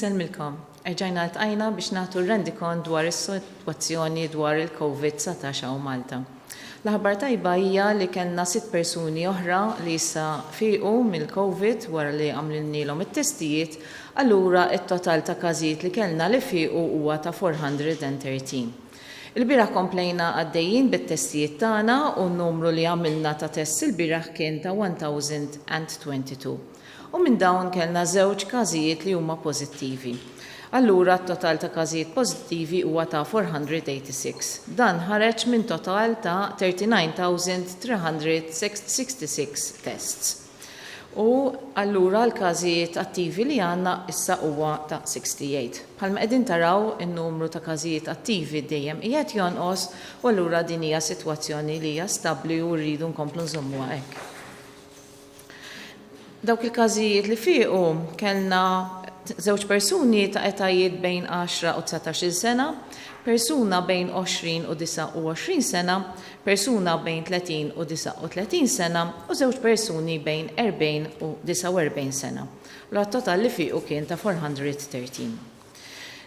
Inselmilkom, ġajna l-tqajna biex nagħtu rendikon dwar is-sitwazzjoni dwar il-COVID-19 u Malta. L-aħbar tajba hija li kellna 6 persuni oħra li issa fiequ mill-COVID wara li għamlilnielhom it-testijiet, allura it-total ta' każijiet li kellna li fiequ huwa ta' 413. Il-bieraħ komplejna għaddejjin bit-testijiet tagħna u n-numru li għamilna ta' test il-bieraħ kien ta' 1022. U minn dawn kellna 2 każijiet li huma pożittivi. Allura t-total ta' każijiet pożittivi huwa ta' 486. Dan ħareġ minn total ta' 39,366 tests. U allura l-każijiet attivi li għandna issa huwa ta' 68. Bħalma qegħdin taraw in-numru ta' każijiet attivi dejjem qiegħed jonqos u allura din hija sitwazzjoni li hija stabbli u rridu nkomplu nżommuha hekk. Dawk il-każijiet li fiequ kellna 2 persuni ta' etajiet bejn 10 u 19 sena, persuna bejn 20 u 29 sena, persuna bejn 30 u 39 sena u 2 persuni bejn 40 u 49 sena. L-total li fiequ kien ta' 413.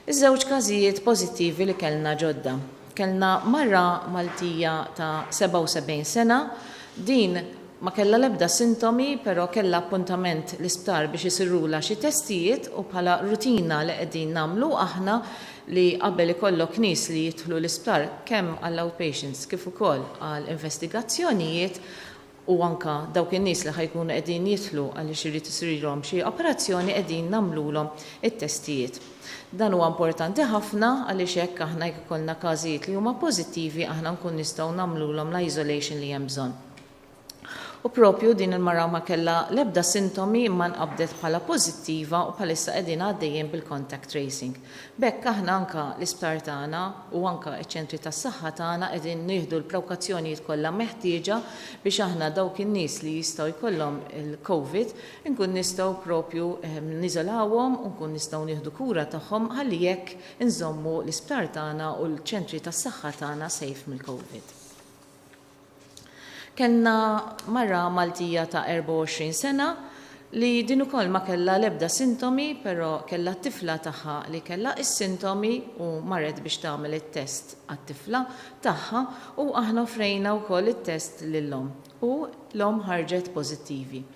Iż-żewġ każijiet pożittivi li kellna ġodda. Kellna marra Maltija ta' 77 sena, din ma kellha l-ebda sintomi, però kellha appuntament l-isptar biex isirrula xi testijiet u bħala rutina li qegħdin nagħmlu aħna li qabel ikollok nies li jidħlu l-isptar kemm għall-outpatients kif ukoll għall-investigazzjonijiet u anka dawk in-nies li ħajkunu qegħdin jidħlu għaliex irid isirilhom xi operazzjoni qegħdin nagħmluhom it-testijiet. Dan huwa importanti ħafna għaliex hekk aħna jekk ikollna każijiet li huma pożittivi aħna nkun nistgħu nagħmluhom l-isolation li hemm bżonn. U propju din il-mara ma kellha l-ebda sintomi imma nqabdet bħala pożittiva u bħalissa qegħdin għaddejjin bil-contact tracing. Bekk aħna anka l-isptar tagħna u anka ċ-ċentri tas-Saħħa tagħna qegħdin nieħdu l-prekawzjonijiet kollha meħtieġa biex aħna dawk in-nies li jistgħu jkollhom il-COVID inkun nistgħu propju niżolawhom u nkun nistgħu nieħdu kura tagħhom ħalli jekk inżommu l-isptar tagħna u l-ċentri tas-Saħħa tagħna safe mill-COVID. Kellna marra Maltija ta' 24 sena li din ukoll ma kellha l-ebda sintomi, però kellha t-tifla tagħha li kellha is-sintomi u marret biex tagħmel it-test għat-tifla tagħha u aħna offrejna wkoll it-test lil-om u l-om ħarġet pożittivi.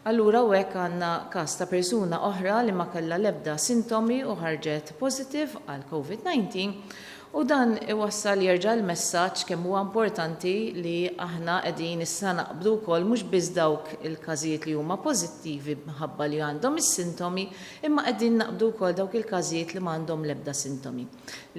Allura hekk għandna każ ta' persuna oħra li ma kellha l-ebda sintomi u ħarġet positive għal COVID-19. U dan iwassal jerġa' l-messaġġ kemm huwa importanti li aħna qegħdin issa naqbdu wkoll mhux biss dawk il-każijiet li huma pożittivi minħabba li għandhom is-sintomi, imma qegħdin naqbdu wkoll dawk il-każijiet li m'għandhom l-ebda sintomi.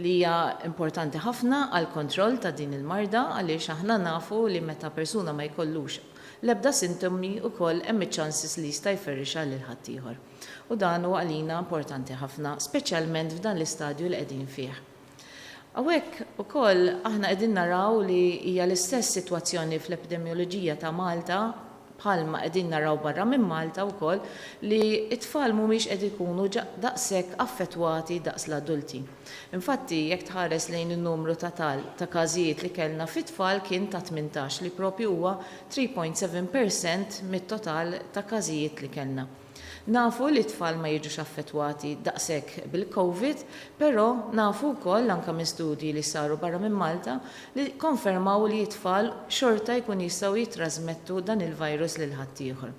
Li hija importanti ħafna għall kontroll ta' din il-marda għaliex aħna nafu li meta persuna ma jkollux l-ebda sintomi wkoll hemm iċ-chances li jista' jferrixha lil ħaddieħor. U dan huwa għalina importanti ħafna, speċjalment f'dan l-istadju li qegħdin fih. Hawnhekk ukoll aħna qegħdin naraw li hija l-istess sitwazzjoni fl-epidemioloġija ta' Malta bħalma qegħdin naraw barra minn Malta wkoll li t-tfal mhumiex qed ikunu daqshekk affettwati daqs l-adulti. Infatti jekk tħares lejn in-numru ta' każijiet li kellna fit-tfal kien ta' 18 li propju huwa 3.7% mit-total ta' każijiet li kellna. Nafu li t-tfal ma jiġux affettwati daqshekk bil-COVID, però nafu wkoll anke minn studji li saru barra minn Malta li konfermaw li t-tfal xorta jkun jistgħu jitrasmettu dan il-virus lil ħaddieħor.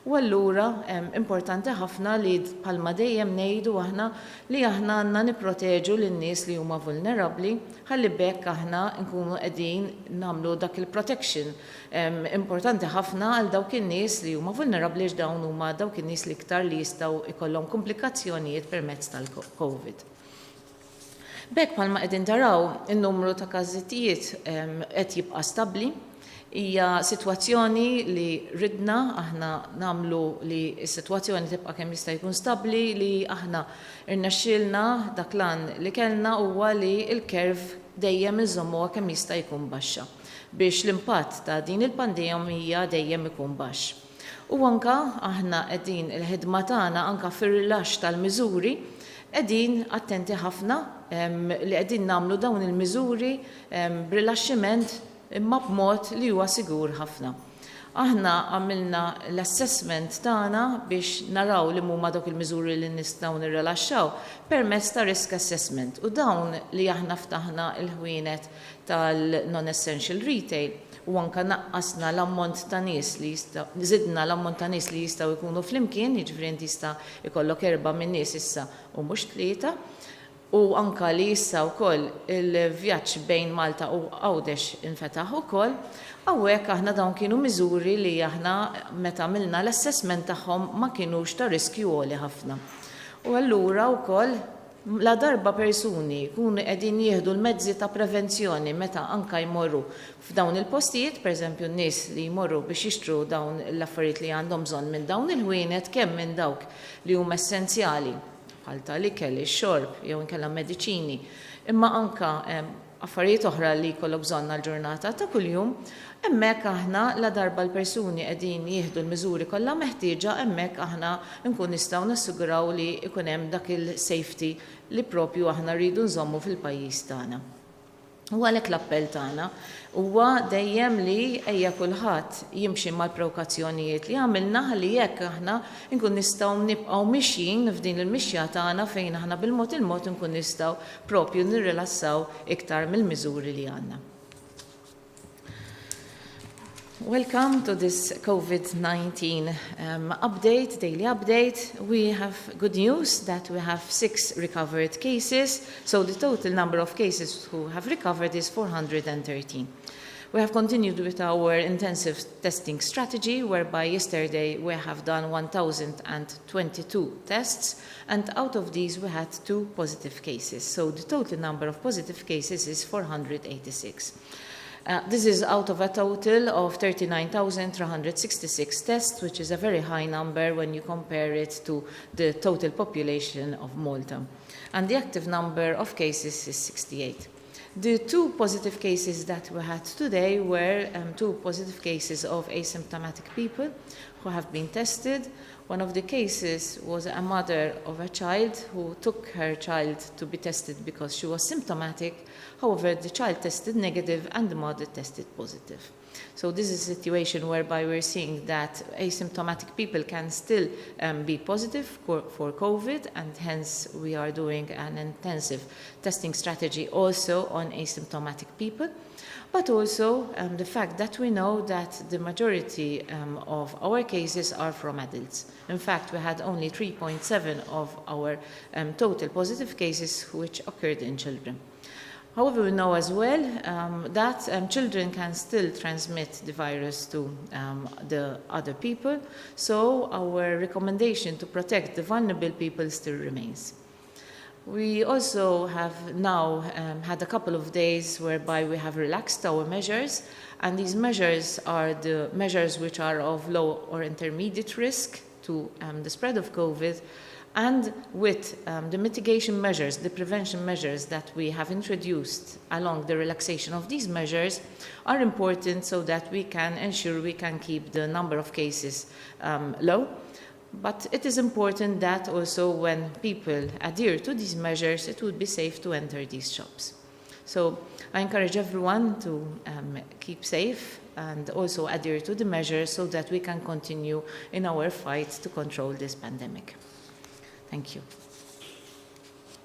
U allura importanti ħafna li bħalma dejjem ngħidu aħna li aħna għandna nipproteġu lin-nies li huma vulnerabbli ħalli bekk aħna nkunu qegħdin nagħmlu dak il-protection importanti ħafna għal dawk in-nies li huma vulnerabbli x'dawn huma dawk in-nies li iktar li jistgħu jkollhom komplikazzjonijiet permezz tal-COVID. Bekk bħalma qegħdin taraw in-numru ta' każijiet qed jibqa' stabbli. Hija sitwazzjoni li ridna aħna nagħmlu li s-sitwazzjoni tibqa' kemm jista' jkun stabbli li aħna irnexxielna dak lan li kellna huwa li l-kerv dejjem iżommuha kemm jista' jkun baxxa biex l-impatt ta' din il-pandemija dejjem ikun baxx. U anka aħna qegħdin il-ħidma tagħna anka fir-rilaxx tal-miżuri qegħdin attenti ħafna li qegħdin nagħmlu dawn il-miżuri b'rilaxximent imma b'mod li huwa sigur ħafna. Aħna għamilna l-assessment tagħna biex naraw li huma dawk il-miżuri li nistgħu nirrilaxxaw permezz ta' risk assessment. U dawn li aħna ftaħna l-ħwienet tal-non-essential retail u anka naqqasna l-ammont ta' nies li zidna l-ammont ta' nies li jistgħu jkunu flimkien, jiġifieri tista' ikollok 4 min nies issa u mhux 3. U anka li issa wkoll il-vjaġġ bejn Malta u Għawdex infetaħ ukoll, hawnhekk aħna dawn kienu miżuri li aħna meta għamilna l-assessment tagħhom ma kinux ta' riskju għoli ħafna. U allura wkoll la darba persuni jkunu qegħdin jieħdu l-mezzi ta' prevenzjoni meta anka jmorru f'dawn il-postijiet, pereżempju n-nies li jmorru biex jixtru dawn l-affarijiet li għandhom bżonn minn dawn il-ħwienet kemm minn dawk li huma essenzjali bħal tal-ikel, ix-xorb, jew inkella mediċini, imma anka affarijiet oħra li jkollok bżonn għall-ġurnata ta' kuljum, hemmhekk aħna la darba l-persuni qegħdin jieħdu l-miżuri kollha meħtieġa, hemmhekk aħna nkun nistgħu nassiguraw li jkun hemm dak il-safety li propju aħna rridu nżommu fil-pajjiż tagħna. U għalhekk l-appell tagħna huwa dejjem li ejja kulħadd jimxi mal-provokazzjonijiet li għamilna ħalli jekk aħna nkun nistgħu nibqgħu mixjin f'din il-mixja tagħna fejn aħna bil-mod nkun nistgħu propju nirrilassaw iktar mill-miżuri li għandna. Welcome to this COVID-19 update, daily update. We have good news that we have 6 recovered cases. So the total number of cases who have recovered is 413. We have continued with our intensive testing strategy, whereby yesterday we have done 1,022 tests, and out of these we had 2 positive cases. So the total number of positive cases is 486. This is out of a total of 39,366 tests, which is a very high number when you compare it to the total population of Malta. And the active number of cases is 68. The 2 positive cases that we had today were 2 positive cases of asymptomatic people who have been tested. One of the cases was a mother of a child who took her child to be tested because she was symptomatic. However, the child tested negative and the mother tested positive. So this is a situation whereby we're seeing that asymptomatic people can still be positive for COVID, and hence we are doing an intensive testing strategy also on asymptomatic people. But also the fact that we know that the majority of our cases are from adults. In fact, we had only 3.7 of our total positive cases which occurred in children. However, we know as well that children can still transmit the virus to the other people, so our recommendation to protect the vulnerable people still remains. We also have now had a couple of days whereby we have relaxed our measures, and these measures are the measures which are of low or intermediate risk to the spread of COVID, and with the mitigation measures, the prevention measures that we have introduced along the relaxation of these measures are important so that we can ensure we can keep the number of cases low. But it is important that also when people adhere to these measures, it would be safe to enter these shops. So I encourage everyone to keep safe and also adhere to the measures so that we can continue in our fight to control this pandemic. Thank you.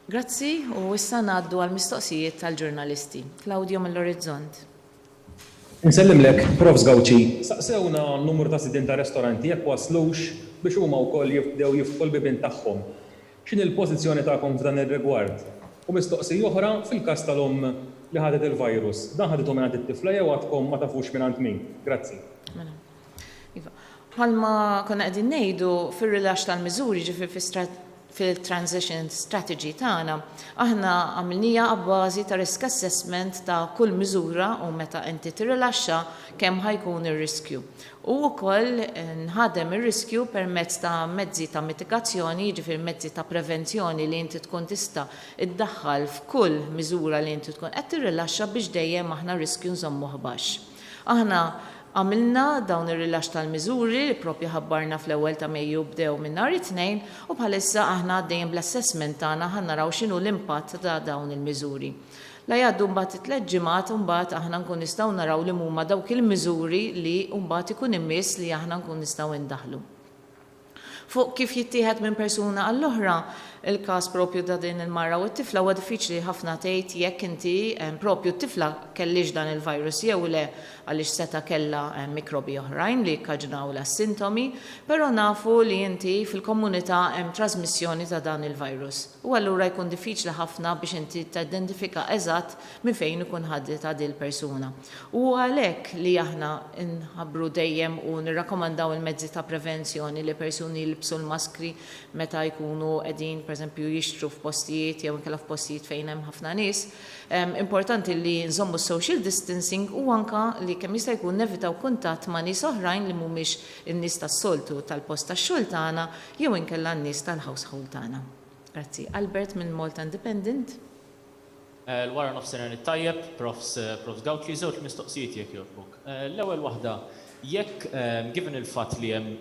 Grazzi, u issa ngħaddu għal mistoqsijiet tal-ġurnalisti. Claudio mill-Orizzont. Nsellimlek, Prof. Gawċi, saqsewna n-numru ta' sidin ta' restoranti jekk waslux biex huma wkoll jibdew jiftħu l-bibien tagħhom. X'inhi l-pożizzjoni tagħkom f'dan ir-rigward? U mistoqsija oħra fil-każ tal-omm li ħadet il-virus. Dan ħadithom mingħand it-tifla jew għadkom ma tafux mingħand min? Grazzi. Bħalma konna qegħdin ngħidu fir-rilax tal-miżuri fil-transition strategy tagħna, aħna għamilnija għabbażi ta' risk assessment ta' kull miżura u meta inti tirrilaxxa kemm ħajkun ir-riskju. U wkoll nħadem ir-riskju permezz ta' mezzi ta' mitigazzjoni, jiġifier mezzi ta' prevenzjoni li inti tkun tista' iddaħħal f'kull miżura li inti tkun qed tirrilaxxa biex dejjem aħna riskju nżommuh baxx. Aħna għamilna dawn ir-rilax tal-miżuri li proprju ħabbarna fl-ewwel ta' Mejju bdew minn nhar it-tnejn u bħalissa aħna għaddejjem bl-assessment tagħna ħannaraw x'inhu l-impatt ta' dawn il-miżuri. La jgħaddu mbagħad 3 ġimgħat u mbagħad aħna nkun nistgħu naraw li huma dawk il-miżuri li mbagħad ikun immiss li aħna nkun nistgħu indaħlu. Fuq kif jittieħed minn persuna għall-oħra, il-każ propju ta' din il-marra u t-tifla huwa diffiċli ħafna tgħid jekk inti propju t-tifla kellix dan il-virus jew le għaliex seta' kellha mikrobi oħrajn li kkaġunaw la sintomi, però nafu li inti fil-komunità hemm trasmissjoni ta' dan il-virus. U allura jkun diffiċli ħafna biex inti tidentifika eżatt minn fejn ikun ħaddita din il-persuna. U għalhekk li aħna nħabbru dejjem u nirrakkomandaw il-mezzi ta' prevenzjoni li persuni jilbsu l-maskri meta jkunu qegħdin pereżempju jixtru f'postijiet jew inkella f'postijiet fejn hemm ħafna nies. Importanti li nżommu social distancing u anka li kemm jista' jkun nevitaw kuntatt ma' nies oħrajn li mhumiex in-nies tas-soltu tal-post tax-xogħol tagħna jew inkella n-nies tal-household tagħna. Grazzi. Albert minn Malta Independent. L-wara nofsinhar it-tajjeb, Profs Gawtli, żewġ mistoqsijiet jekk jogħġbok. L-ewwel waħda, jekk given il-fatt li hemm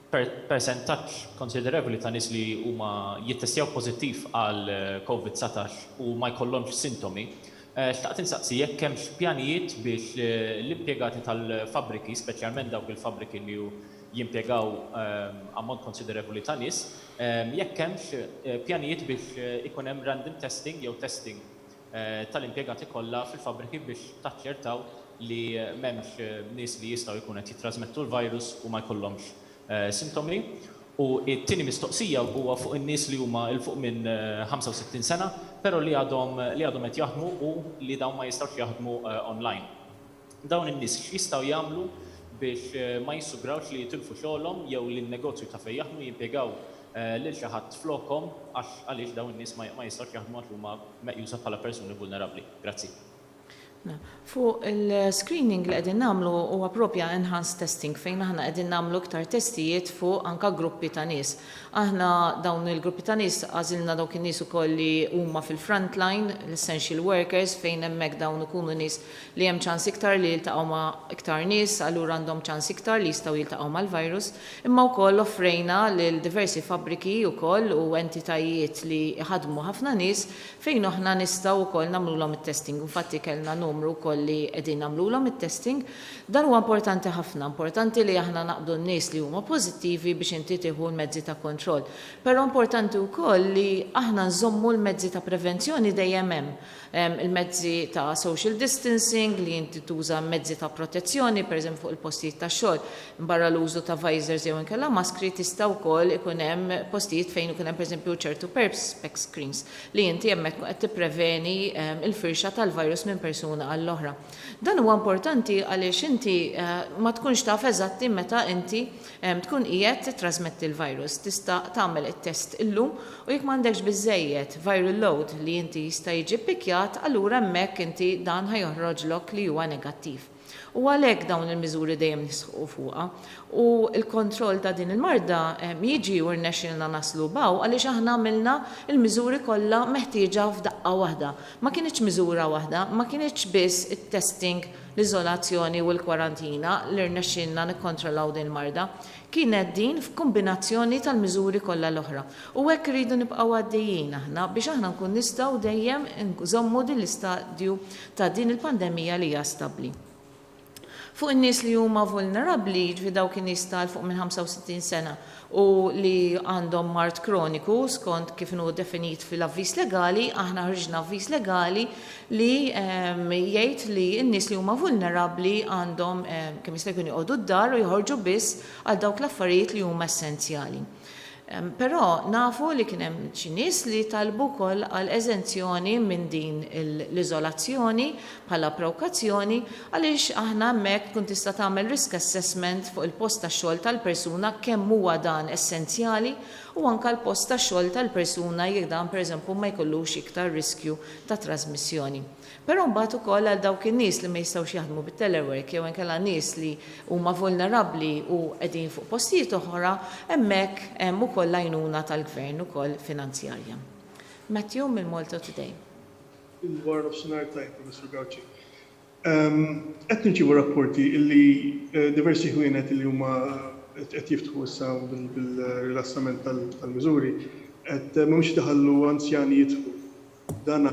percentaġġ konsiderevoli ta' nies li huma jittestjaw pożittiv għal COVID-19 u ma jkollhomx sintomi, xtaqt insaqsi jekk hemmx pjanijiet biex l-impjegati tal-fabbriki, speċjalment dawk il-fabbriki li jimpjegaw ammont konsiderevoli ta' nies, jekk hemmx pjanijiet biex ikun hemm random testing jew testing tal-impjegati kollha fil-fabbriki biex taċċertaw li m'hemmx nies li jistgħu jkunu qed jitrasmettu l-virus u ma jkollhomx sintomi. U it-tieni mistoqsija huwa fuq in-nies li huma il fuq minn 65 sena, però li għadhom qed jaħdmu u li dawn ma jistgħux jaħdmu online. Dawn in-nies x'jistgħu jagħmlu biex ma jissugrawx li jitilfu xogħolhom jew li n-negozju ta' fejn jaħdmu jimpjegaw lil xi ħadd flokhom għaliex dawn in-nies ma jistgħux jaħdmu għax huma meqjusa bħala persuni vulnerabbli. Grazzi. Fuq il-screening li qegħdin nagħmlu huwa proprja enhanced testing fejn aħna qegħdin nagħmlu iktar testijiet fuq anke gruppi ta' nies. Aħna dawn il-gruppi ta' nies għażilna dawk in-nies ukoll li huma fil-front line, l-essential workers, fejn hemmhekk dawn ikunu nies li hemm ċans iktar li jiltaqgħu ma' iktar nies, allura għandhom ċans iktar li jistgħu jiltaqgħu mal-virus. Imma wkoll offrejna lil diversi fabbriki wkoll u entitajiet li ħadmu ħafna nies fejn aħna nistgħu wkoll nagħmluhom it-testing. Infatti kellna numru wkoll li qegħdin nagħmluhom it-testing. Dan huwa importanti ħafna, importanti li aħna naqbdu n-nies li huma pożittivi biex inti tieħu l-mezzi ta' kontroll. Però importanti wkoll li aħna nżommu l-mezzi ta' prevenzjoni dejjem hemm. Il-mezzi ta' social distancing, li inti tuża mezzi ta' protezzjoni, pereżempju fuq il-postijiet ta' xogħol, barra l-użu ta' visors jew inkella maskri tista' wkoll ikun hemm postijiet fejn ikun hemm pereżempju ċertu perspex screens li inti hemmhekk qed tippreveni il-firxa tal-virus minn persuna għall-oħra. Dan huwa importanti għaliex inti ma tkunx taf eżatti meta inti tkun qiegħed titrasmetti l-virus. Tista' tagħmel it-test illum u jekk m'għandekx biżżejjed viral load li inti jista' jiġi ppikjat, allura hemmhekk inti dan ħajoħroġlok li huwa negattiv. U għalhekk dawn il-miżuri dejjem nisħu fuqha. U l-kontroll ta' din il-marda jiġi u rnexxilna naslu baw għaliex aħna għamilna il-miżuri kollha meħtieġa f'daqqa waħda. Ma kienx miżura waħda, ma kienx biss it-testing, l-iżolazzjoni u l-kwarantina li rnexxilna nikkontrollaw din il-marda. Kienet din f'kombinazzjoni tal-miżuri kollha l-oħra. U hekk iridu nibqgħu għaddejjin aħna biex aħna nkun nistgħu dejjem nżommu din l-istadju ta' din il-pandemija li hija stabbli. Fuq in-nies li huma vulnerabbli, ġifi dawk in-nies tal fuq minn 65 sena u li għandhom mart kroniku skont kif inhu definit fil-avviż legali, aħna ħriġna avviż legali li jgħid li n-nies li huma vulnerabbli għandhom kemm jista' jkun joqogħdu d-dar u joħorġu biss għal dawk l-affarijiet li huma essenzjali. Però nafu li kien hemm xi nies li talbu wkoll għal eżenzjoni minn din l-iżolazzjoni bħala provkazzjoni għaliex aħna hemmhekk tkun tista' tagħmel risk assessment fuq il-post tax-xogħol tal-persuna kemm huwa dan essenzjali u anke l-post tax-xogħol tal-persuna jekk dan pereżempju ma jkollux iktar riskju ta' trasmissjoni. Però mbagħad ukoll għal dawk in-nies li ma jistgħux jaħdmu bit-telework jew inkella nies li huma vulnerabbli u qegħdin fuq postijiet oħra, hemmhekk hemm ukoll għajnuna tal-gvern ukoll finanzjarja. Matthew mill-Malta Today. Il-War of Sinar Tajb, Mr. Gawtli. Qed nġibu rapporti illi diversi ħwienet illi huma qed jiftħu issa bil-rilassament tal-miżuri qed mhumiex daħallu anzjani jidħlu. Dan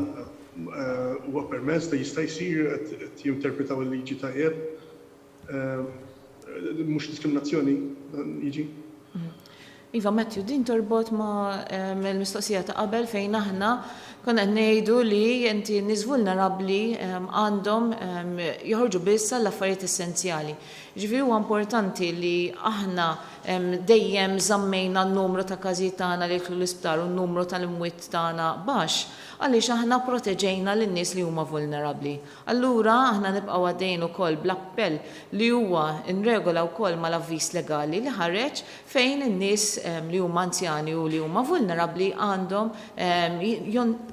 huwa permess da jista' jsir qed jinterpretaw il-liġi tajjeb. Mhux diskriminazzjoni jiġi. Iva, Matthew, din torbot ma' l-mistoqsija ta' qabel fejn aħna konna ngħidu li inti nies vulnerabbli għandhom joħorġu biss l-affarijiet essenzjali. Ġifieri huwa importanti li aħna dejjem żammejna n-numru ta' każijiet tagħna li jidħlu l-isptar u n-numru tal-imwiet tagħna baxx għaliex aħna proteġejna lin-nies li huma vulnerabbli. Allura aħna nibqgħu għaddejn ukoll bl-appell li huwa nregola wkoll mal-avviż legali li ħareġ fejn in-nies li huma anzjani u li huma vulnerabbli għandhom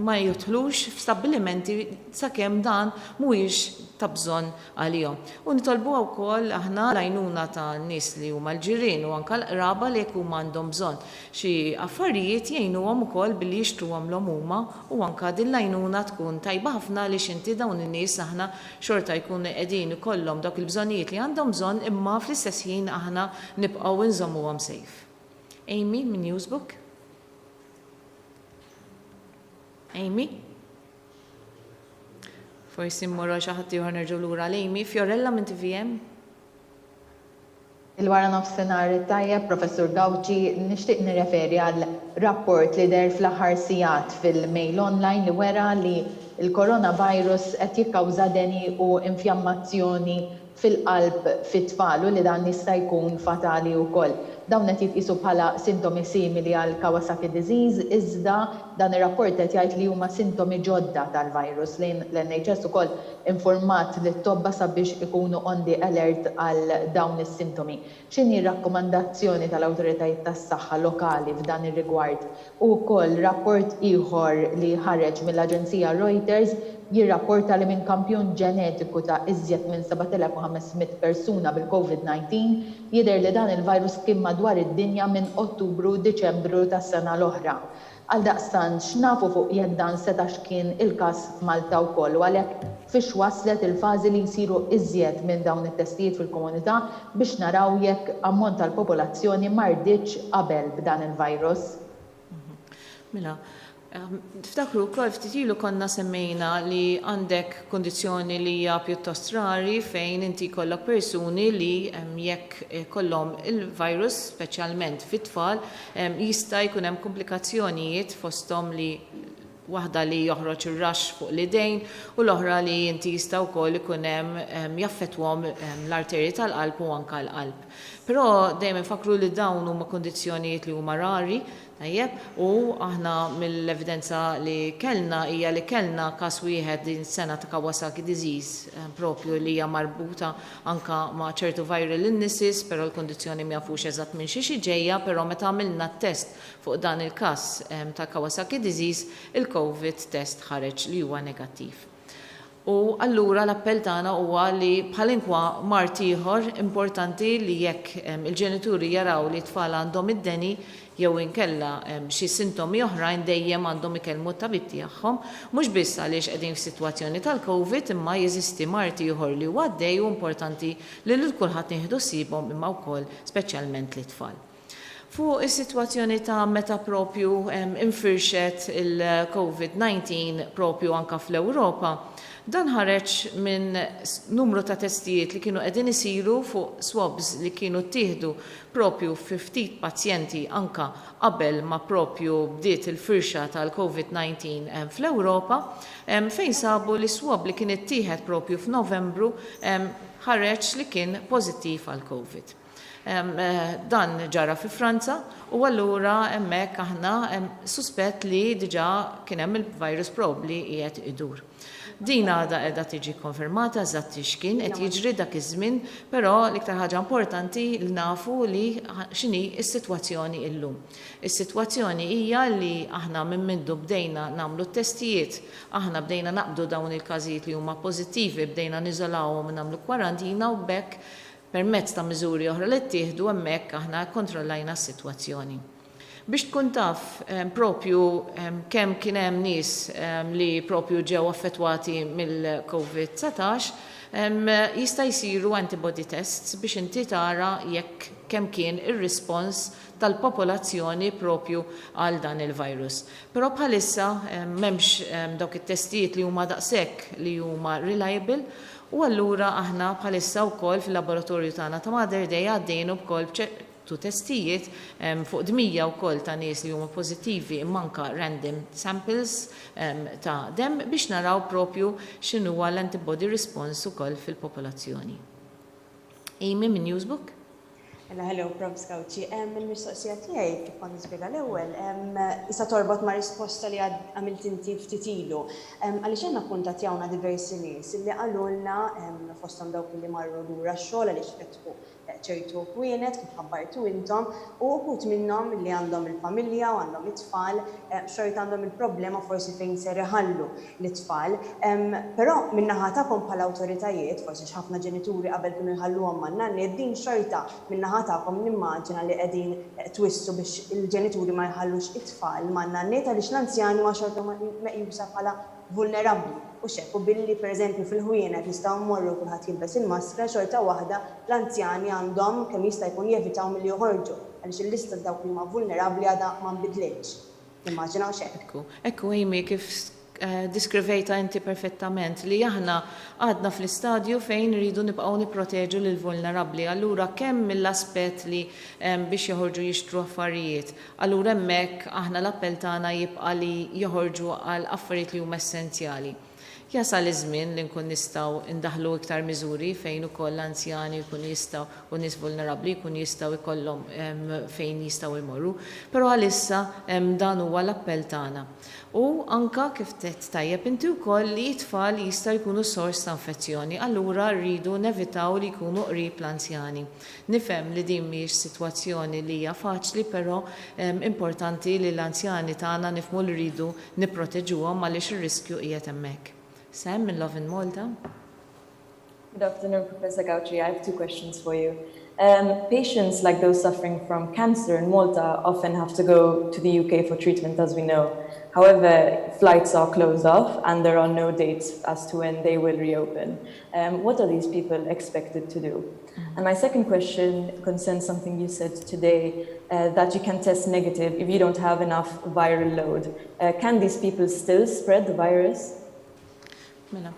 ma jidħlux f'stabbilimenti sakemm dan mhuwiex ta' bżonn għalihom. U nitolbu wkoll aħna l-għajnuna ta' nies li huma l-ġirien u anke l-qraba li jekk huma għandhom bżonn xi affarijiet jgħinuhom ukoll billi jixtruhom huma u anke din l-għajnuna tkun tajba ħafna li xinti dawn in-nies aħna xorta jkunu qegħdin ikollhom dawk il-bżonnijiet li għandhom bżonn imma fl-istess ħin aħna nibqgħu nżommuhom safe. Amy min Newsbook? Amy? Forsi mmorru xi ħadd ieħor nerġgħu lura l-Amy. Fiorella minn TVM? Il-wara nofsinhar tajjeb, Professur Gawci, nixtieq nirreferi għal rapport li der fl-aħħar sigħat fil-mail online li wera li l-coronavirus qed jikkawża deni u infjammazzjoni fil-qalb fit-tfal u li dan jista' jkun fatali wkoll. Dawn qed jitqisu bħala sintomi simili għal Kawasaki disease, iżda dan ir-rapport qed jgħid li huma sintomi ġodda tal-virus li l-NHS ukoll informat lit-tobba sabiex ikunu on the alert għal dawn is-sintomi. X'inhi r-rakkomandazzjoni tal-awtoritajiet tas-saħħa lokali f'dan ir-rigward? U wkoll rapport ieħor li ħareġ mill-Aġenzija Reuters jirrapporta li minn kampjon ġenetiku ta' iżjed minn 7500 persuna bil-COVID-19 jidher li dan il-virus kien madwar id-dinja minn Ottubru u Diċembru tas-sena l-oħra. Għaldaqstant x'nafu fuq jekk dan setax kien il-każ f'Malta wkoll u għalhekk fiex waslet il-fażi li jsiru iżjed minn dawn it-testijiet fil-komunità biex naraw jekk ammont tal-popolazzjoni ma rdietx qabel b'dan il-virus. Mela, tiftakru wkoll ftit ilu konna semmejna li għandek kondizzjoni li hija pjuttost rari fejn inti jkollok persuni li jekk kollhom il-virus speċjalment fit-tfal jista' jkun hemm komplikazzjonijiet fosthom li waħda li joħroġ ir-rax fuq l-idejn u l-oħra li inti jista' wkoll ikun hemm jaffettwhom l-arterji tal-qalb u anke l-qalb. Però dejjem infakru li dawn huma kondizzjonijiet li huma rari, tajjeb, u aħna mill-evidenza li kellna hija li kellna każ wieħed din sena ta' Kawasaki disease propju li hija marbuta anke ma' ċertu viral illnesses, però l-kondizzjoni ma jafux eżatt minn xi ġejja, però meta għamilna t-test fuq dan il-każ ta' Kawasaki disease, il-COVID test ħareġ li huwa negattiv. U allura l-appell tagħna huwa li bħalinkwa mart ieħor importanti li jekk il-ġenituri jaraw li t-tfal għandhom id-deni jew inkella xi sintomi oħrajn dejjem għandhom ikellmu t-tabib tagħhom, mhux biss għaliex qegħdin f'sitwazzjoni tal-COVID imma jeżisti mart ieħor li huwa għaddej u importanti li lil kulħadd nieħdu sibhom imma wkoll speċjalment lit-tfal. Fuq is-sitwazzjoni ta' meta propju infirxet il-COVID-19 propju anke fl-Ewropa, dan ħareġ minn numru ta' testijiet li kienu qegħdin isiru fuq swabs li kienu ttieħdu propju fi ftit pazjenti anke qabel ma propju bdiet il-firxa tal-COVID-19 fl-Ewropa, fejn sabu li swab li kien ittieħed propju f'Novembru ħareġ li kien pożittiv għal COVID. Dan ġara fi Franza u allura hemmhekk aħna suspett li diġà kien hemm il-virus probabbli qiegħed idur. Din għadha qiegħda tiġi konfermata eżatt x'kien qed jiġri dak iż-żmien, però l-iktar ħaġa importanti li nafu li x'inhi s-sitwazzjoni llum. Is-sitwazzjoni hija li aħna minn mindu bdejna nagħmlu t-testijiet, aħna bdejna naqbdu dawn il-każijiet li huma pożittivi, bdejna niżolawhom u nagħmlu kwarantina u bekk permezz ta' miżuri oħra li ttieħdu hemmhekk aħna kontrollajna s-sitwazzjoni. Biex tkun taf propju kemm kien hemm nies li propju ġew affettwati mill-COVID-19, jista' jsiru antibody tests biex inti tara jekk kemm kien ir-rispons tal-popolazzjoni propju għal dan il-virus. Però bħalissa m'hemmx dawk it-testijiet li huma daqshekk li huma reliable u allura aħna bħalissa wkoll fil-laboratorju tagħna ta' Mother Day għaddejnu wkoll tu testijiet fuq dmija wkoll ta' nies li huma pożittivi manka random samples ta' dem biex naraw propju x'inhuwa l-antibody response ukoll fil-popolazzjoni. Amy minn Newsbook? Hello, Prof. Skawċi. Il-mistoqsija tiegħi kif kont nispjega l-ewwel, issa torbot ma' risposta li għamilt inti ftit ilu. Għaliex għandna kuntattjawna diversi nies li qalulna fosthom dawk li marru lura x-xogħol għaliex fettqu ċertu kwienet kif ħabbartu intom u wħud minnhom li għandhom il-familja u għandhom it-tfal xort għandhom il-problema forsi fejn ser iħallu l-tfal. Però min-naħa tagħkom bħala awtoritajiet, forsi ħafna ġenituri qabel kienu jħalluhom man-nanniet, din xorta min-naħa tagħkom nimmaġina li qegħdin twissu biex il-ġenituri ma jħallux it-tfal man-nanniet għaliex l-anzjani ma xorta meqjusa bħala vulnerabbli. U xekku billi pereżempju fil-ħwienet jistgħu mmorru kulħadd jilbes il-maskra xorta waħda l-anzjani għandhom kemm jista' jkun jevitaw milli joħorġu għaliex il-lista dawk li huma vulnerabbli għadha ma nbidlitx. Immaġinaw xekk. Ekku Amy kif diskrivejta inti perfettament li aħna għadna fl-istadju fejn rridu nibqgħu nipproteġu lil vulnerabbli. Allura kemm mill-aspett li biex joħorġu jixtru affarijiet. Allura hemmhekk aħna l-appell tagħna jibqa' li joħorġu għal affarijiet li huma essenzjali. Jasal iż-żmien li nkun nistgħu ndaħlu iktar miżuri fejn ukoll l-anzjani jkun jistgħu u nies vulnerabbli jkun jistgħu jkollhom fejn jistgħu jmorru, però għalissa dan huwa l-appell tagħna. U anka kif tajjeb inti wkoll li t-tfal jista' jkunu sors ta' infezzjoni, allura rridu nevitaw li jkunu qrib l-anzjani. Nifhem li din mhijiex sitwazzjoni li hija faċli, però importanti li l-anzjani tagħna nifhmu li rridu nipproteġuhom għaliex ir-riskju qiegħed hemmhekk. Sam in Love in Malta. Good afternoon, Professor Gauci. I have two questions for you. Patients like those suffering from cancer in Malta often have to go to the UK for treatment, as we know. However, flights are closed off and there are no dates as to when they will reopen. What are these people expected to do? And my second question concerns something you said today, that you can test negative if you don't have enough viral load. Can these people still spread the virus? Mela,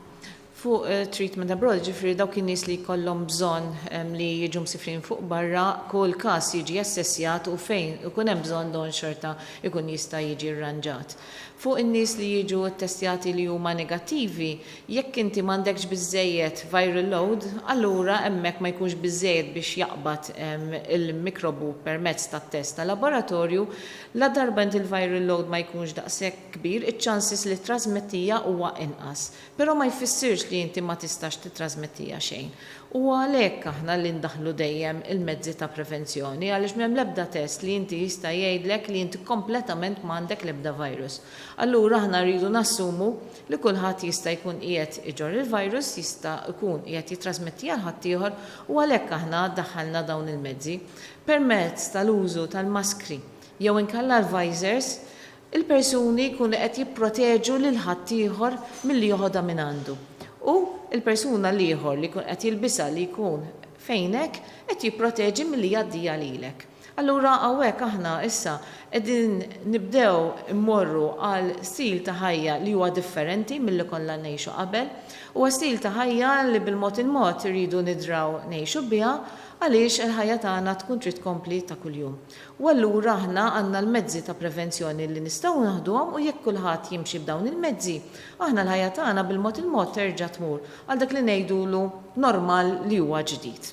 fuq treatment abroad, ġifri dawk in-nies li jkollhom bżonn li jiġu msifrin fuq barra, kull każ jiġi assessjat u fejn ikun hemm bżonn don xorta ikun jista' jiġi rranġat. Fuq in-nies li jiġu ttestjati li huma negattivi, jekk inti m'għandekx biżejjed viral load, allura hemmhekk ma jkunx biżejjed biex jaqbad il-mikrobu permezz tat-test tal-laboratorju, la darba il-viral load ma jkunx daqshekk kbir, iċ-chances li trasmettija huwa inqas. Però ma jfissirx li inti ma tistax titrasmettija xejn. U għalhekk aħna li ndaħlu dejjem il-mezzi ta' prevenzjoni għaliex m'hemm l-ebda test li inti jista' jgħidlek li inti kompletament m'għandek l-ebda virus. Allura aħna rridu nassumu li kulħadd jista' jkun qiegħed iġor il-virus, jista' jkun qiegħed jitrasmettija l ħadd ieħor u għalhekk aħna daħħalna dawn il-mezzi permezz tal-użu tal-maskri jew inkella l-visors il-persuni jkunu qed jipproteġu lil ħadd ieħor milli joħodha minn għandu. U il-persuna l-ieħor li jkun qed jilbisha li jkun fejnek qed jipproteġi milli jgħaddija lilek. Allura hawnhekk aħna issa qegħdin nibdew immorru għal stil ta' ħajja li huwa differenti milli kollha ngħixu qabel, u stil ta' ħajja li bil-mod il-mod iridu nidraw ngħixu biha għaliex il-ħajja tagħna tkun trid tkompli ta' kuljum. U allura aħna għandna l-mezzi ta' prevenzjoni li nistgħu naħduhom u jekk kulħadd jimxi b'dawn il-mezzi, aħna l-ħajja tagħna bil-mod il-mod terġa' tmur għal dak li ngħidulu normal li huwa ġdid.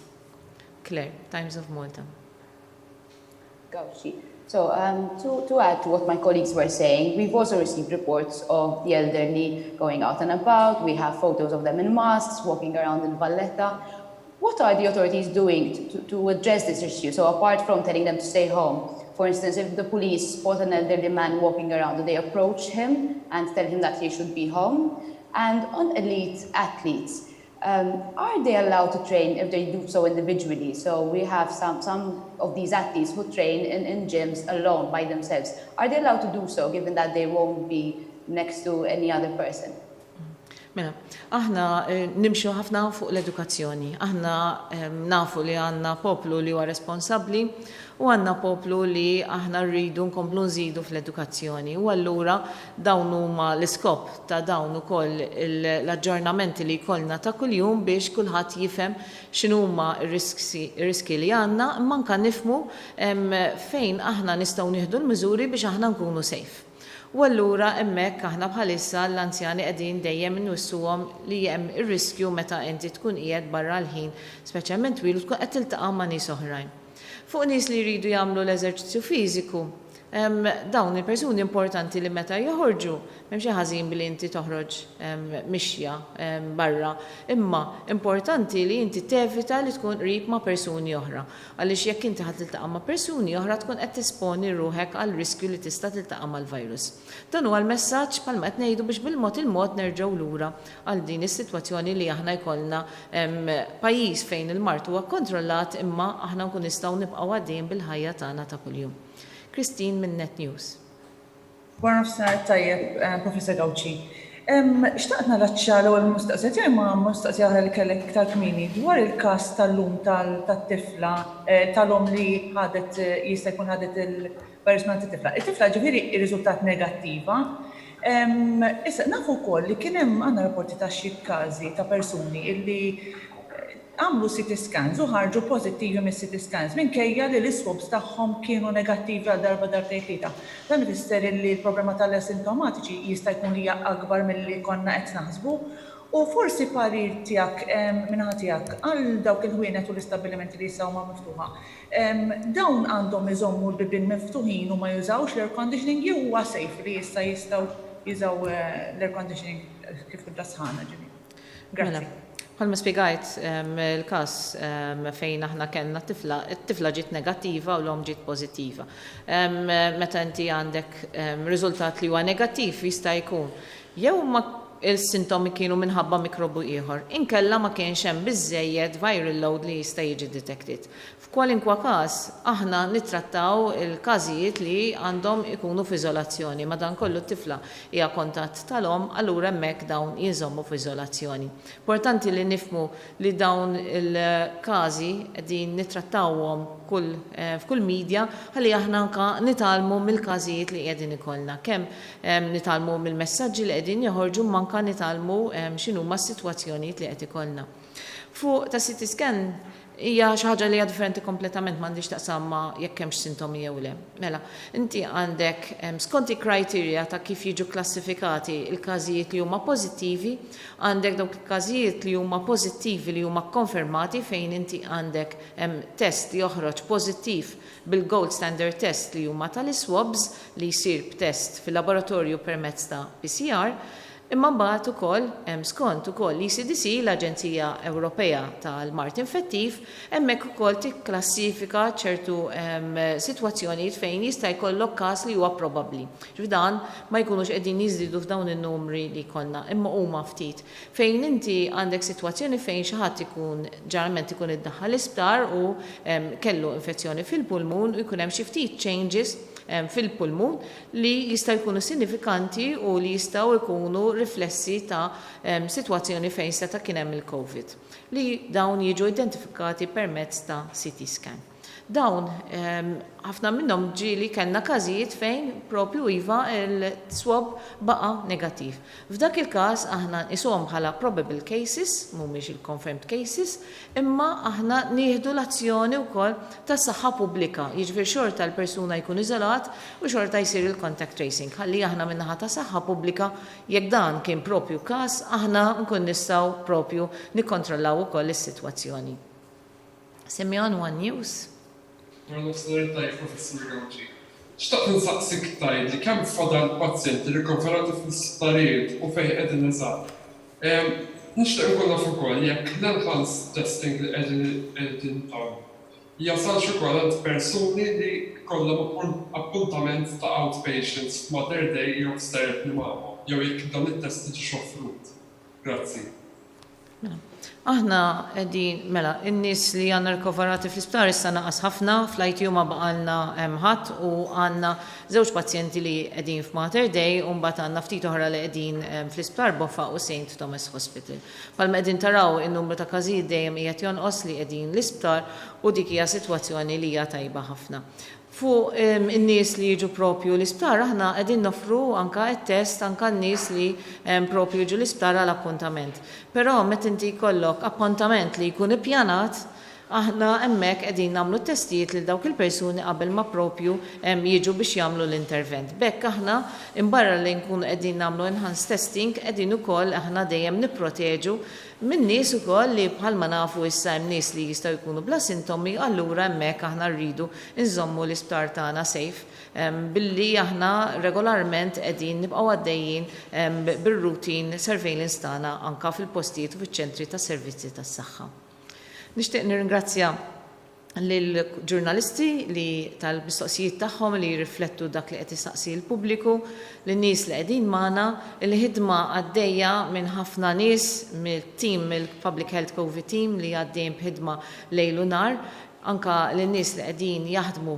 Claire, Times of Malta. Gauci. So to add to what my colleagues were saying, we've also received reports of the elderly going out and about. We have photos of them in masks, walking around in Valletta. What are the authorities doing to address this issue? So apart from telling them to stay home, for instance, if the police spot an elderly man walking around, do they approach him and tell him that he should be home? And on elite athletes, are they allowed to train if they do so individually? So we have some of these athletes who train in gyms alone by themselves. Are they allowed to do so given that they won't be next to any other person? Mela, aħna nimxu ħafna fuq l-edukazzjoni. Aħna nafu li għandna poplu li huwa responsabbli u għandna poplu li aħna rridu nkomplu nżidu fl-edukazzjoni. U allura dawn huma l-iskop ta' dawn ukoll l-aġġornamenti li jkollna ta' kuljum biex kulħadd jifhem x'inhuma r-riski li għandna, imma anke nifhmu fejn aħna nistgħu nieħdu l-miżuri biex aħna nkunu safe. U allura hemmhekk aħna bħalissa l-anzjani qegħdin dejjem inwissuhom li hemm ir-riskju meta inti tkun qiegħed barra l-ħin, speċjalment twil u tkun qed tiltaqa' ma' nies oħrajn. Fuq nies li jridu jagħmlu l-eżerċizzju fiżiku, dawn il-persuni importanti li meta joħorġu, m'hemm xi ħażin billi inti toħroġ mixja barra, imma importanti li inti tevita li tkun qrib ma' persuni oħra. Għaliex jekk inti ħadd tiltaqa' ma' persuni oħra tkun qed tisponi ruħek għal riskju li tista' tiltaqa' mal-virus. Dan huwa l-messaġġ bħalma qed ngħidu biex bil-mod il-mod nerġgħu lura għal din is-sitwazzjoni li aħna jkollna pajjiż fejn il-mart huwa kontrollat imma aħna nkun nistgħu nibqgħu għaddejjin bil-ħajja tagħna ta' kuljum. Christine minn Net News. Wara nofsinhar tajjeb, Professor Gawci. Xtaqtna naċċa l-ewwel mistoqsija tiegħi ma' mistoqsija li kellek iktar kmieni dwar il-każ tal-lum tat-tifla tal-om li jista' jkun ħadet il-virus minn it-tifla. It-tifla ġifieri r-riżultat negattiva. Issa nafu wkoll li kien hemm għandna rapporti ta' xi każi ta' persuni illi għamlu CT scans u ħarġu pożittivi mis CT scans minkejja li l-iswabs tagħhom kienu negattivi għal darbtejn tlieta. Dan ifisser li l-problema tal-asintomatiċi jista' jkun hija akbar milli konna qed naħsbu u forsi parir tiegħek minħa tiegħek għal dawk il-ħwienet u l-istabbilimenti li jistgħu ma' miftuħa. Dawn għandhom iżommu l-bibien miftuħin u ma jużawx l-air conditioning jew huwa safe li jistgħu jużaw l-air conditioning kif tibda sħana ġifieri. Grazzi. Bħalma spjegajt il-każ fejn aħna kellna it-tifla ġiet negattiva u l-om ġiet pożittiva. Meta inti għandek riżultat li huwa negattiv jista' jkun jew ma il-sintomi kienu minħabba mikrobu ieħor, inkella ma kienx hemm biżżejjed viral load li jista' jiġi detected. F'kwalinkwa każ aħna nittrattaw il-każijiet li għandhom ikunu f'iżolazzjoni, madankollu t-tifla hija kontatt tal-om, allura hemmhekk dawn jinżommu f'iżolazzjoni. Importanti li nifhmu li dawn il-każi qegħdin nittrattawhom f'kull media ħalli aħna anke nitalmu mill-każijiet li qegħdin ikollna. Kemm nitalmu mill-messaġġi li qegħdin joħorġu manka nitalmu x'inhuma s-sitwazzjonijiet li qed ikollna. Fuq ta' CT scan hija xi ħaġa li hija differenti kompletament m'għandix taqsam ma' jekk hemmx sintomi jew le. Mela, inti għandek skont il-kriterja ta' kif jiġu klassifikati il-każijiet li huma pożittivi, għandek dawk il-każijiet li huma pożittivi li huma konfermati fejn inti għandek test li joħroġ pożittiv bil-gold standard test li huma tal-swabs li jsir b'test fil-laboratorju permezz ta' PCR. Imma mbagħad ukoll skont ukoll l-ECDC, l-Aġenzija Ewropea tal-Mart Infettiv, hemmhekk ukoll tikklassifika ċertu sitwazzjonijiet fejn jista' jkollok każ li huwa probabbli. Dan ma jkunux qegħdin jiżdiedu f'dawn in-numri li jkollna, imma huma ftit. Fejn inti għandek sitwazzjoni fejn xi ħadd ikun ġeneralment ikun iddaħħal l-isptar u kellu infezzjoni fil-pulmun u jkun hemm xi ftit changes fil-pulmun li jistaw jkunu sinifikanti u li jistaw jkunu riflessi ta' situazzjoni fejn seta' kien hemm il-COVID li dawn jiġu identifikati permezz ta' CT scan. Dawn ħafna minnhom ġieli kellna każijiet fejn propju iva il-swab baqa' negattiv. F'dak il-każ aħna nqisuhom bħala probable cases, mhumiex il-confirmed cases, imma aħna nieħdu l-azzjoni wkoll tas-Saħħa Pubblika. Jiġifier xorta l-persuna jkun iżolat u xorta jsir il-contact tracing. Ħalli aħna min-naħa tas-Saħħa Pubblika jekk dan kien propju każ aħna nkun nistgħu propju nikkontrollaw ukoll is-sitwazzjoni. Semjon One News. Għal-nofsinhar tajjeb, Professor Gawci. Xtaqt nsaqsik tajjeb li kemm fadal pazjenti rikoverati fl-isptarijiet u fejn qegħdin eżatt. Nixtieq nkun naf ukoll jekk l-enhanced testing li qegħdin tagħmlu jasalx ukoll għand persuni li kollhom appuntament ta' outpatients f'Mother Day jew f'Sterb li magħhom, jew jekk dan it-test jiġi offrut. Grazzi. Aħna qegħdin mela, in-nies li għandna rikoverati fl-isptar issa naqas ħafna, fl-ITU ma baqalna ħadd u għandna żewġ pazjenti li qegħdin f'Mater Dei u mbagħad għandna ftit oħra li qegħdin fl-isptar Boffa u St. Thomas Hospital. Palma qegħdin taraw in-numru ta' każijiet dejjem qiegħed jonqos li qegħdin l-isptar u dik hija sitwazzjoni li hija tajba ħafna. Fuq in-nies li jiġu propju l-isptar, aħna qegħdin nofru anka t-test anka n-nies li propju jiġu l-isptar għal appuntament. Però meta inti jkollok appuntament li jkun ippjanat, aħna hemmhekk qegħdin nagħmlu testijiet lil dawk il-persuni qabel ma propju jiġu biex jagħmlu l-intervent. Bekk aħna imbarra li nkunu qegħdin nagħmlu enhanced testing qegħdin ukoll aħna dejjem nipproteġu minn nies ukoll li bħalma nafu issa hemm nies li jistgħu jkunu bla sintomi, allura hemmhekk aħna rridu nżommu l-isptar tagħna safe billi aħna regolarment qegħdin nibqgħu għaddejjin bir-routine surveillance tagħna anke fil-postijiet u fiċ-ċentri tas-servizzi tas-saħħa. Nixtieq nirringrazzja lill-ġurnalisti li tal-mistoqsijiet tagħhom li jirriflettu dak li qed isaqsi l-pubbliku, lin-nies li qegħdin magħna, il-ħidma għaddejja minn ħafna nies mill-team mill-Public Health COVID team li għaddejjin b'ħidma lejl u nar, anka lin-nies li qegħdin jaħdmu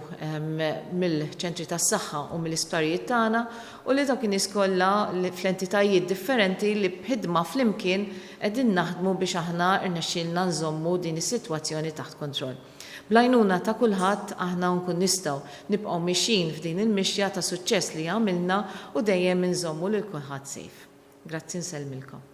mill-ċentri tas-saħħa u mill-isptarijiet tagħna u li dawk in-nies kollha fl-entitajiet differenti li b'ħidma flimkien qegħdin naħdmu biex aħna rnexxielna nżommu din is-sitwazzjoni taħt kontroll. Blajnuna ta' kulħadd aħna nkun nistgħu nibqgħu mixin f'din il-mixja ta' suċċess li għamilna u dejjem inżommu lil kulħadd sejf. Grazzi nsellmilkom.